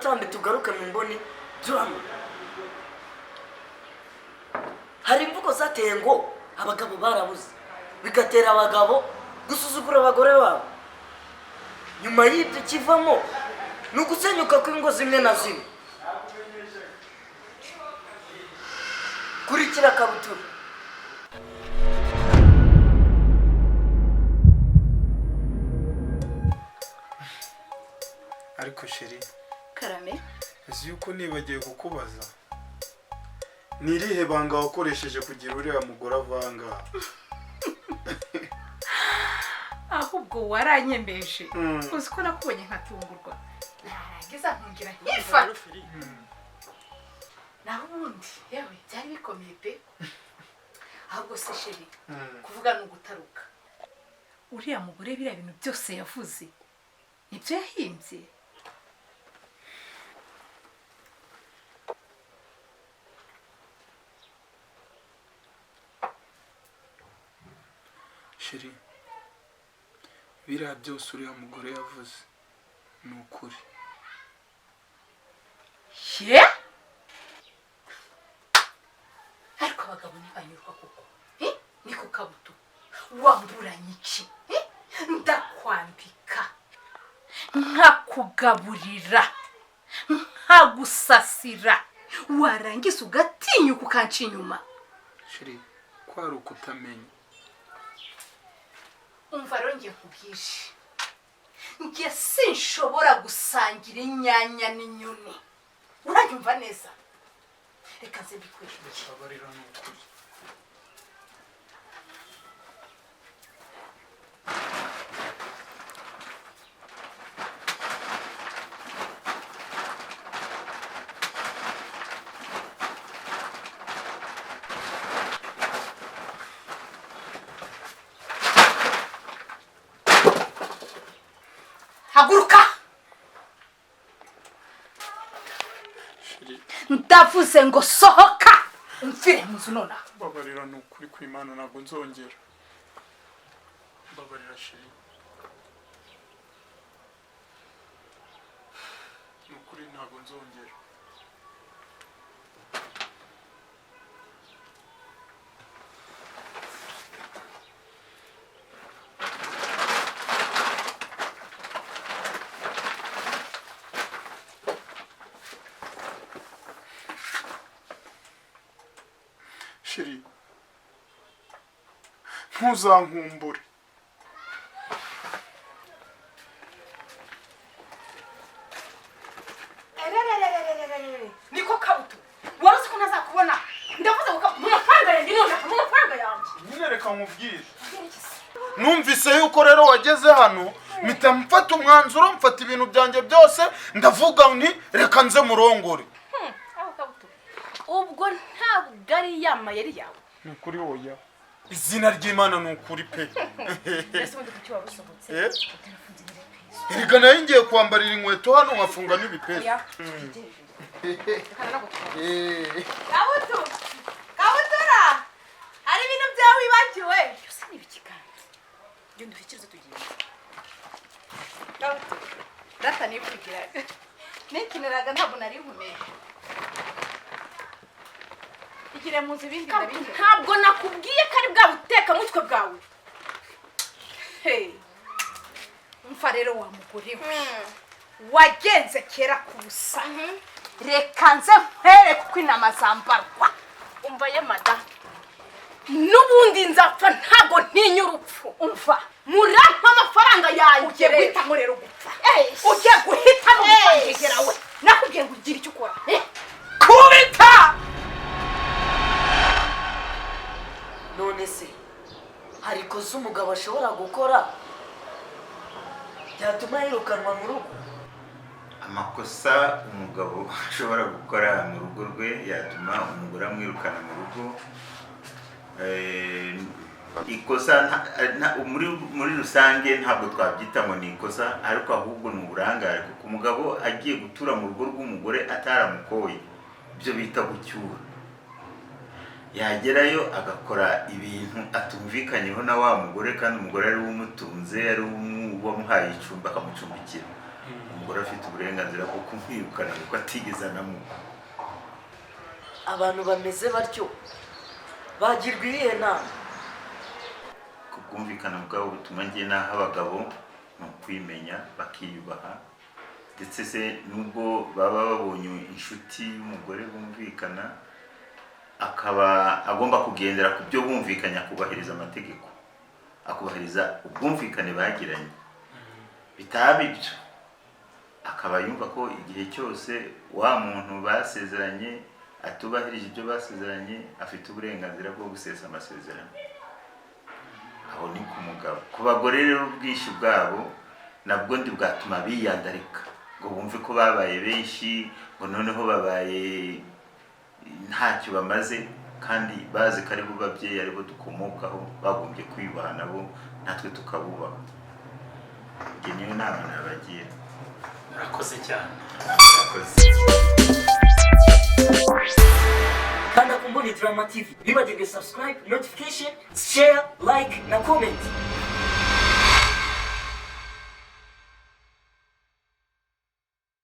tunatambe tugaruke mu mboni drama. Hari imvugo zateye ngo abagabo barabuze bigatera abagabo gusuzugura abagore babo. Nyuma y'ibyo kivamo nugusenyuka kw'ingo zimwe na zimwe. Kurikira Kabutura. Ariko sheri Karame, uzi yuko nibagiye kukubaza ni irihe banga wakoresheje kugira uriya mugore avanga? ahubwo waranyembeje. Uzi ko nakubonye nkatungurwa. Narangiza nkungira nkifa. Naho ubundi yewe byari bikomeye pe. Ahubwo se sheri, kuvuga no gutaruka. Uriya mugore biriya bintu byose yavuze nibyo yahimbye. Sheri, biriya byose uriya mugore yavuze ni ukuri. Ye? Ariko abagabo ntibanyurwa kuko. Niko Kabuto. Wamburanye iki? Ndakwambika. Nkakugaburira. Nkagusasira. Warangiza ugatinyuka ukanca inyuma. Sheri, kwari ukutamenya. Umva rero ngiye kubwisha. Ngiye sinshobora gusangira inyanya n'inyoni. Uranyumva neza? Reka nze mbikwereke. Abarira ni ukuri. Haguruka! Sheri, Ndavuze ngo sohoka! Umfire mu nzu nona. babarira ni ukuri kw'Imana ntabwo nzongera. Babarira sheri. Ni ukuri ntabwo nzongera. Sheri, ntuzankumbure. Niko Kabuto. Waruzi ko ntazakubona. Ndavuze ngo mu mafaranga yanjye none mu mafaranga yanjye. Nyine reka nkubwire. Numvise yuko rero wageze hano mpita mfata umwanzuro mfata ibintu byanjye byose ndavuga nti reka nze murongore. Aho Kabuto. Ubwo ntabwo ari yamayeri yawe. Ni kuri oya. Izina ry'Imana ni ukuri pe. Ese undi kuki wabusohotse? Utarafunze n'ibipesi. Erega nayo ngiye kwambarira inkweto hano nkafunga n'ibipesi. Kabuto. Kabutura. Ari ibintu byawe wibagiwe. Byose ni bikiganda. Ngiye ndufikiriza tugiye. Kabuto. Data nipfukiraga. Nikiniraga ntabwo nari nkumeye. Ikire muzi ibindi ndabingira. Ntabwo nakubwiye ko ari bwa buteka mutwe bwawe. Hey. Umfa rero wa mugore we. Wagenze kera kubusa. Reka nze mpere kuko inama zambarwa. Umva ye mada. Nubundi nzapfa ntago ntinya urupfu. Umva. Murampa amafaranga yanjye. Ugiye guhitamo rero gupfa. Ugiye guhitamo gupfa we. Nakubwiye ngo ugire icyo ukora. Kubita! None se hari koza umugabo ashobora gukora byatuma yirukanwa mu rugo? Amakosa umugabo ashobora gukora mu rugo rwe yatuma umugore amwirukana mu rugo. Ikosa muri rusange ntabwo twabyita ngo ni ikosa, ariko ahubwo ni uburangare kuko umugabo agiye gutura mu rugo rw'umugore ataramukoye, ibyo bita gucyura. Yagerayo agakora ibintu atumvikanyeho na wa mugore kandi umugore ari umutunze, ari wamuhaye icumbi akamucumbikira. umugore afite uburenganzira bwo kumwirukana kuko atigeze anamuha. abantu bameze batyo bagirwa iyihe nama? Ku bwumvikane bwabo butuma njye naho abagabo ni ukwimenya bakiyubaha, ndetse se nubwo baba babonye inshuti y'umugore bumvikana, akaba agomba kugendera ku byo bumvikanye, akubahiriza amategeko, akubahiriza ubwumvikane bagiranye. Bitaba ibyo akaba yumva ko igihe cyose wa muntu basezeranye atubahirije ibyo basezeranye, afite uburenganzira bwo gusesa amasezerano. Aho ni ku mugabo. Ku bagore rero ubwinshi bwabo nabwo ndi bwatuma biyandarika ngo bumve ko babaye benshi, ngo noneho babaye ntacyo bamaze, kandi bazi ko ari bo babyeyi, ari bo dukomokaho, bagombye kwiyubaha nabo natwe tukabubaha. Njye niyo nama nabagira. Murakoze cyane. Murakoze. Kanda ku Mboni Drama TV, bibagirwe subscribe, notification, share, like na comment.